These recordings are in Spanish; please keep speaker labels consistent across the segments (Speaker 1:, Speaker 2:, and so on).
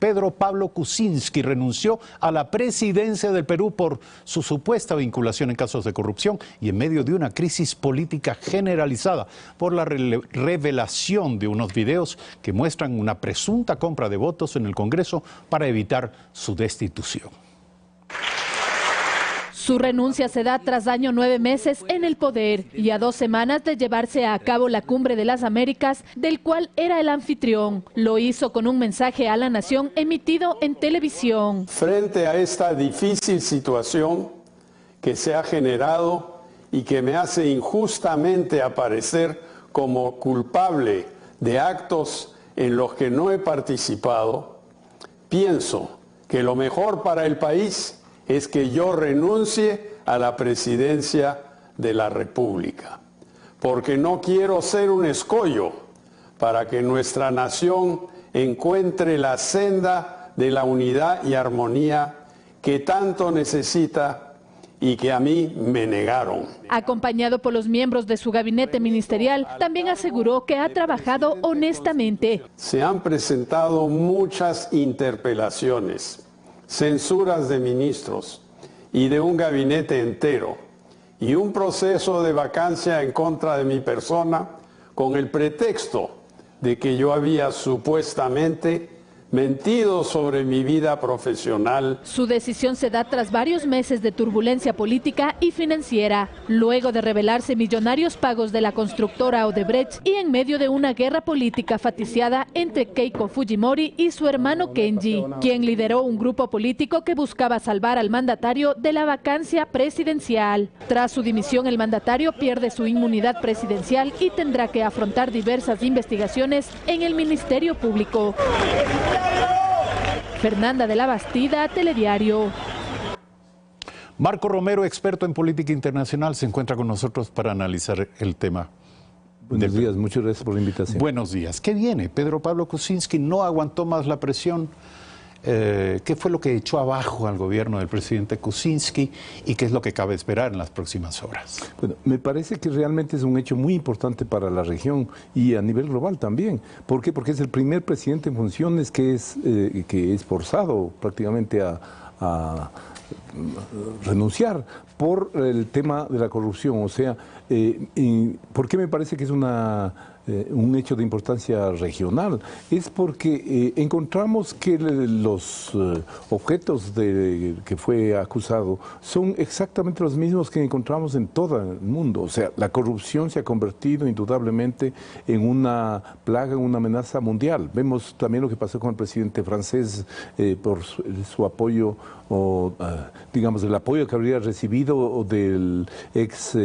Speaker 1: Pedro Pablo Kuczynski renunció a la presidencia del Perú por su supuesta vinculación en casos de corrupción y en medio de una crisis política generalizada por la revelación de unos videos que muestran una presunta compra de votos en el Congreso para evitar su destitución.
Speaker 2: Su renuncia se da tras 9 meses en el poder y a 2 semanas de llevarse a cabo la Cumbre de las Américas, del cual era el anfitrión. Lo hizo con un mensaje a la nación emitido en televisión.
Speaker 3: Frente a esta difícil situación que se ha generado y que me hace injustamente aparecer como culpable de actos en los que no he participado, pienso que lo mejor para el país es que yo renuncie a la presidencia de la República, porque no quiero ser un escollo para que nuestra nación encuentre la senda de la unidad y armonía que tanto necesita y que a mí me negaron.
Speaker 2: Acompañado por los miembros de su gabinete ministerial, también aseguró que ha trabajado honestamente.
Speaker 3: Se han presentado muchas interpelaciones, censuras de ministros y de un gabinete entero, y un proceso de vacancia en contra de mi persona con el pretexto de que yo había supuestamente mentido sobre mi vida profesional.
Speaker 2: Su decisión se da tras varios meses de turbulencia política y financiera, luego de revelarse millonarios pagos de la constructora Odebrecht y en medio de una guerra política faticiada entre Keiko Fujimori y su hermano Kenji, quien lideró un grupo político que buscaba salvar al mandatario de la vacancia presidencial. Tras su dimisión, el mandatario pierde su inmunidad presidencial y tendrá que afrontar diversas investigaciones en el Ministerio Público. Fernanda de la Bastida, Telediario.
Speaker 1: Marco Romero, experto en política internacional, se encuentra con nosotros para analizar el tema.
Speaker 4: Buenos días, muchas gracias por la invitación.
Speaker 1: Buenos días. ¿Qué viene? Pedro Pablo Kuczynski no aguantó más la presión. ¿Qué fue lo que echó abajo al gobierno del presidente Kuczynski y qué es lo que cabe esperar en las próximas horas?
Speaker 4: Bueno, me parece que realmente es un hecho muy importante para la región y a nivel global también. ¿Por qué? Porque es el primer presidente en funciones que es forzado prácticamente a renunciar por el tema de la corrupción. O sea, ¿por qué me parece que es un hecho de importancia regional? Es porque encontramos que los objetos que fue acusado son exactamente los mismos que encontramos en todo el mundo. O sea, la corrupción se ha convertido indudablemente en una plaga, en una amenaza mundial. Vemos también lo que pasó con el presidente francés por su apoyo, digamos, el apoyo que habría recibido del ex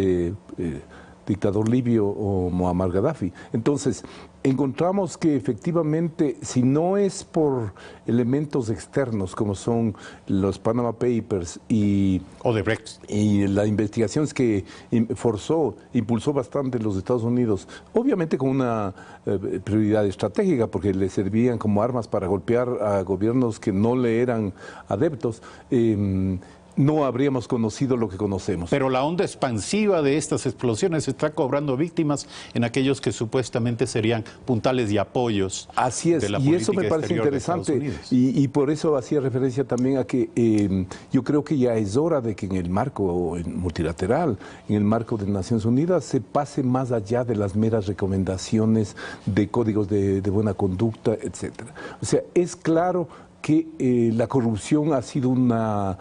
Speaker 4: dictador libio o Muammar Gaddafi. Entonces, encontramos que efectivamente, si no es por elementos externos como son los Panama Papers y la investigación que impulsó bastante los Estados Unidos, obviamente con una prioridad estratégica, porque le servían como armas para golpear a gobiernos que no le eran adeptos, no habríamos conocido lo que conocemos.
Speaker 1: Pero la onda expansiva de estas explosiones está cobrando víctimas en aquellos que supuestamente serían puntales y apoyos.
Speaker 4: Así es,
Speaker 1: de la
Speaker 4: y eso me parece interesante, y por eso hacía referencia también a que yo creo que ya es hora de que en el marco multilateral, en el marco de Naciones Unidas, se pase más allá de las meras recomendaciones de códigos de buena conducta, etcétera. O sea, es claro que la corrupción ha sido una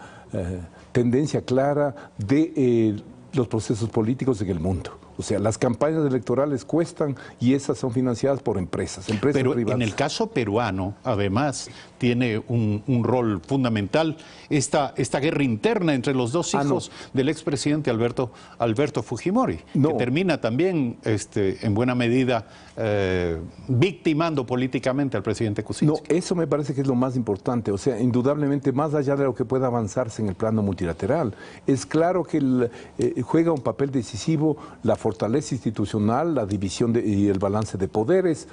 Speaker 4: tendencia clara de los procesos políticos en el mundo. O sea, las campañas electorales cuestan y esas son financiadas por empresas
Speaker 1: Pero
Speaker 4: privadas.
Speaker 1: En el caso peruano, además, tiene un rol fundamental esta guerra interna entre los dos hijos del expresidente Alberto Fujimori, que termina también en buena medida victimando políticamente al presidente Kuczynski.
Speaker 4: No, eso me parece que es lo más importante. O sea, indudablemente, más allá de lo que pueda avanzarse en el plano multilateral, es claro que juega un papel decisivo la fortaleza institucional, la división y el balance de poderes,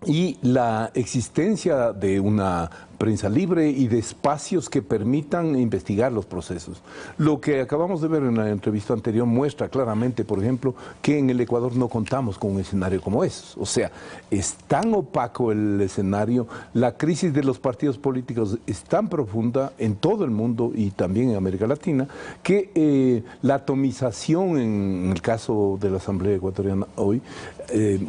Speaker 4: y la existencia de una prensa libre y de espacios que permitan investigar los procesos. Lo que acabamos de ver en la entrevista anterior muestra claramente, por ejemplo, que en el Ecuador no contamos con un escenario como ese. O sea, es tan opaco el escenario, la crisis de los partidos políticos es tan profunda en todo el mundo y también en América Latina, que la atomización en el caso de la Asamblea Ecuatoriana hoy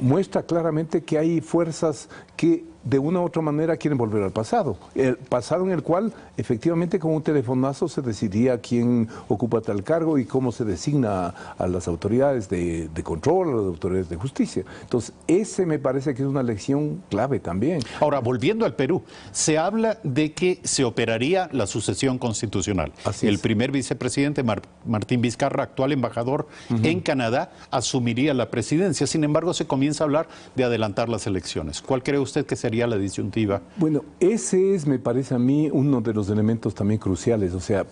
Speaker 4: muestra claramente que hay fuerzas que de una u otra manera quieren volver al pasado. El pasado en el cual efectivamente con un telefonazo se decidía quién ocupa tal cargo y cómo se designa a las autoridades de control, a las autoridades de justicia. Entonces, ese me parece que es una lección clave también.
Speaker 1: Ahora, volviendo al Perú, se habla de que se operaría la sucesión constitucional. El primer vicepresidente, Martín Vizcarra, actual embajador en Canadá, asumiría la presidencia. Sin embargo, se comienza a hablar de adelantar las elecciones. ¿Cuál cree usted que sería la disyuntiva?
Speaker 4: Bueno, ese es, me parece a mí, uno de los elementos también cruciales. O sea,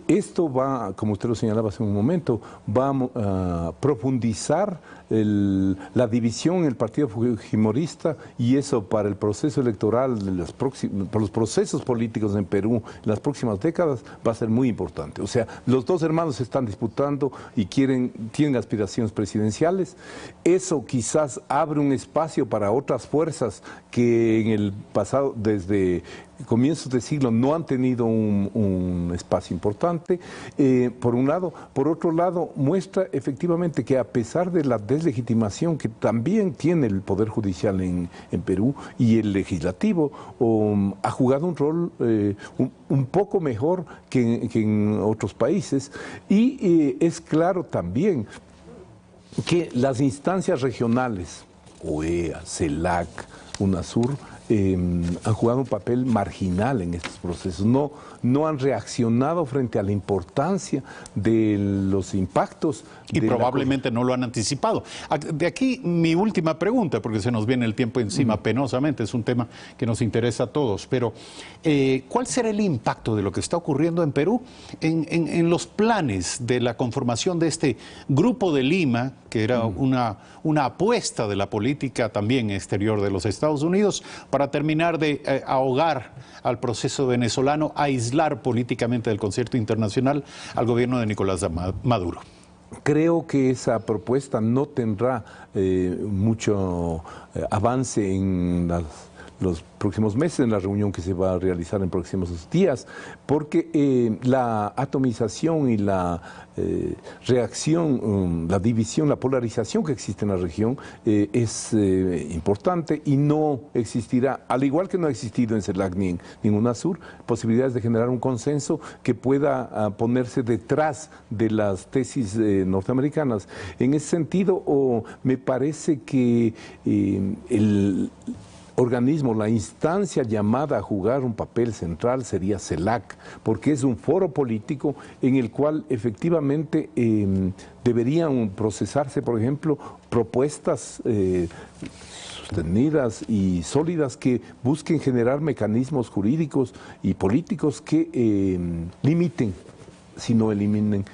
Speaker 4: esto va, como usted lo señalaba hace un momento, va a profundizar la división en el partido fujimorista, y eso para el proceso electoral, para los procesos políticos en Perú en las próximas décadas va a ser muy importante. O sea, los dos hermanos se están disputando y tienen aspiraciones presidenciales. Eso quizás abre un espacio para otras fuerzas que en el pasado, desde comienzos de siglo, no han tenido un espacio importante, por un lado. Por otro lado, muestra efectivamente que a pesar de la deslegitimación que también tiene el Poder Judicial en Perú y el Legislativo, ha jugado un rol un poco mejor que en otros países. Y es claro también que las instancias regionales, OEA, CELAC, UNASUR, han jugado un papel marginal en estos procesos, no han reaccionado frente a la importancia de los impactos.
Speaker 1: Y probablemente no lo han anticipado. De aquí mi última pregunta, porque se nos viene el tiempo encima penosamente, es un tema que nos interesa a todos, pero ¿cuál será el impacto de lo que está ocurriendo en Perú en los planes de la conformación de este Grupo de Lima, que era una apuesta de la política también exterior de los Estados Unidos, para terminar de ahogar al proceso venezolano, aislar políticamente del concierto internacional al gobierno de Nicolás Maduro?
Speaker 4: Creo que esa propuesta no tendrá mucho avance en los próximos meses, en la reunión que se va a realizar en próximos días, porque la atomización y la reacción, la división, la polarización que existe en la región es importante, y no existirá, al igual que no ha existido en CELAC ni en UNASUR, posibilidades de generar un consenso que pueda ponerse detrás de las tesis norteamericanas. En ese sentido, me parece que el organismo, la instancia llamada a jugar un papel central sería CELAC, porque es un foro político en el cual efectivamente deberían procesarse, por ejemplo, propuestas sostenidas y sólidas que busquen generar mecanismos jurídicos y políticos que limiten, si no eliminen,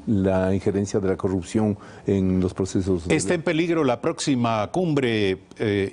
Speaker 4: la injerencia de la corrupción en los procesos.
Speaker 1: ¿Está en peligro la próxima cumbre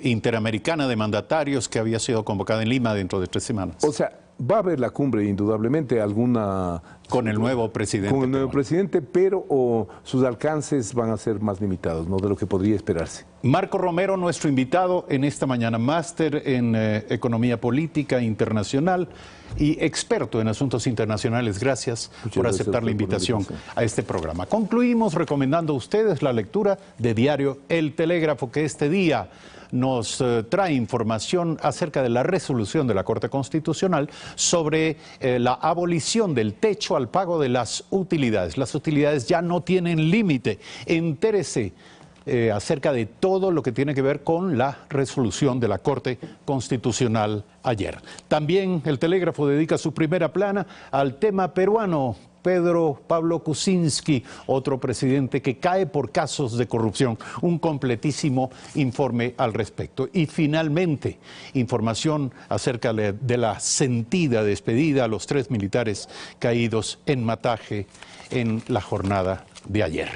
Speaker 1: interamericana de mandatarios que había sido convocada en Lima dentro de 3 semanas?
Speaker 4: O sea, va a haber la cumbre indudablemente, alguna...
Speaker 1: Con el nuevo presidente.
Speaker 4: Con el nuevo presidente, pero sus alcances van a ser más limitados, ¿no?, de lo que podría esperarse.
Speaker 1: Marco Romero, nuestro invitado en esta mañana, máster en Economía Política Internacional y experto en asuntos internacionales. Gracias por aceptar la invitación a este programa. Concluimos recomendando a ustedes la lectura de diario El Telégrafo, que este día nos trae información acerca de la resolución de la Corte Constitucional sobre la abolición del techo al pago de las utilidades. Las utilidades ya no tienen límite. Entérese acerca de todo lo que tiene que ver con la resolución de la Corte Constitucional ayer. También El Telégrafo dedica su primera plana al tema peruano. Pedro Pablo Kuczynski, otro presidente que cae por casos de corrupción. Un completísimo informe al respecto. Y finalmente, información acerca de la sentida despedida a los 3 militares caídos en Mataje en la jornada de ayer.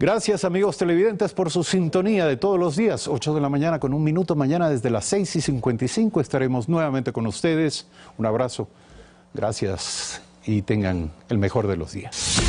Speaker 1: Gracias, amigos televidentes, por su sintonía de todos los días. 8 de la mañana con 1 minuto. Mañana desde las 6:55 estaremos nuevamente con ustedes. Un abrazo. Gracias y tengan el mejor de los días.